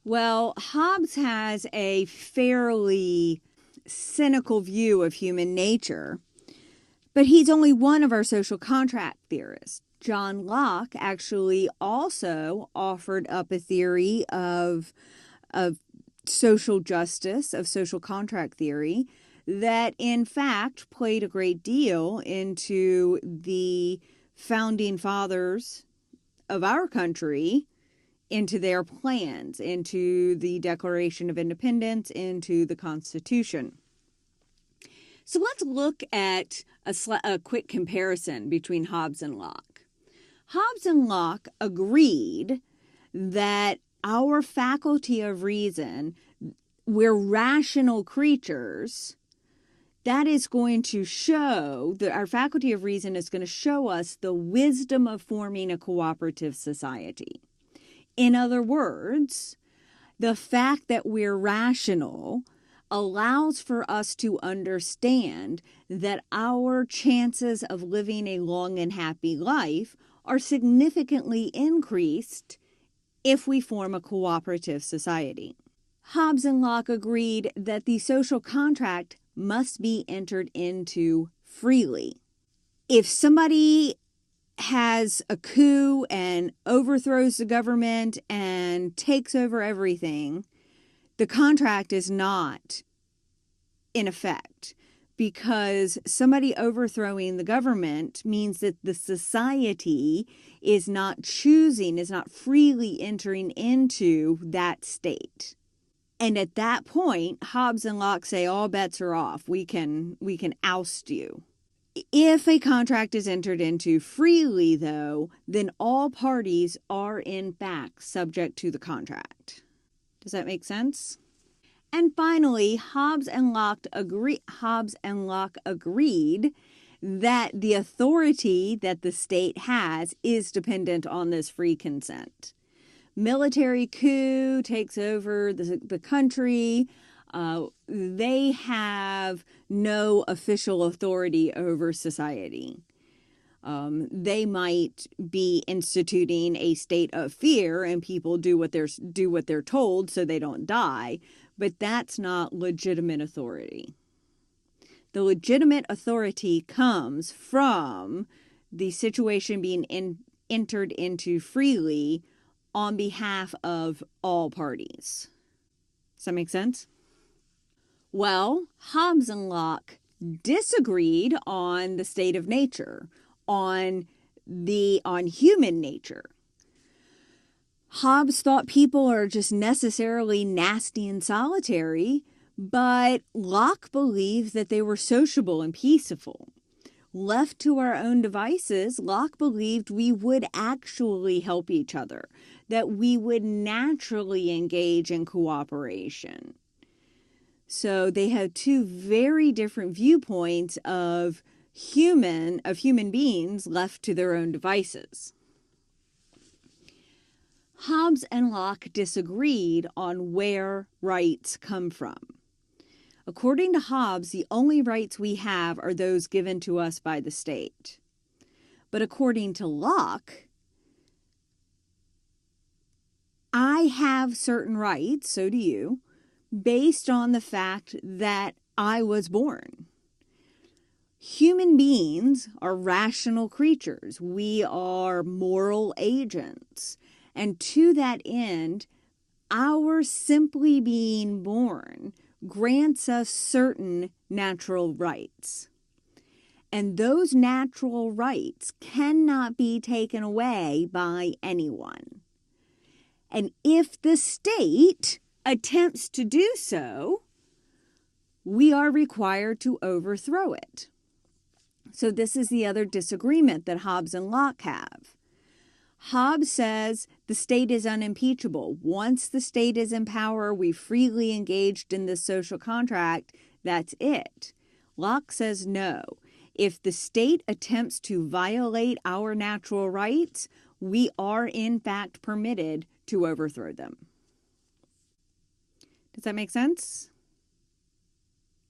Well, Hobbes has a fairly cynical view of human nature, but he's only one of our social contract theorists. John Locke actually also offered up a theory of social justice, of social contract theory, that in fact played a great deal into the founding fathers of our country, into their plans, into the Declaration of Independence, into the Constitution. So let's look at a quick comparison between Hobbes and Locke. Hobbes and Locke agreed that our faculty of reason, we're rational creatures. That is going to show that our faculty of reason is going to show us the wisdom of forming a cooperative society. In other words, the fact that we're rational allows for us to understand that our chances of living a long and happy life are significantly increased if we form a cooperative society. Hobbes and Locke agreed that the social contract must be entered into freely. If somebody has a coup and overthrows the government and takes over everything, the contract is not in effect, because somebody overthrowing the government means that the society is not choosing, is not freely entering into that state. And at that point, Hobbes and Locke say all bets are off. We can oust you. If a contract is entered into freely, though, then all parties are in fact subject to the contract. Does that make sense? And finally, Hobbes and Locke agreed that the authority that the state has is dependent on this free consent. Military coup takes over the country. They have no official authority over society. They might be instituting a state of fear, and people do what they're told so they don't die. But that's not legitimate authority. The legitimate authority comes from the situation being entered into freely on behalf of all parties. Does that make sense? Well, Hobbes and Locke disagreed on the state of nature, on human nature. Hobbes thought people are just necessarily nasty and solitary, but Locke believed that they were sociable and peaceful. Left to our own devices, Locke believed we would actually help each other, that we would naturally engage in cooperation. So they have two very different viewpoints of human beings left to their own devices. Hobbes and Locke disagreed on where rights come from. According to Hobbes, the only rights we have are those given to us by the state. But according to Locke, I have certain rights, so do you, based on the fact that I was born. Human beings are rational creatures. We are moral agents. And to that end, our simply being born grants us certain natural rights. And those natural rights cannot be taken away by anyone. And if the state attempts to do so, we are required to overthrow it. So this is the other disagreement that Hobbes and Locke have. Hobbes says the state is unimpeachable. Once the state is in power, we freely engaged in this social contract, that's it. Locke says no. If the state attempts to violate our natural rights, we are in fact permitted to overthrow them. Does that make sense?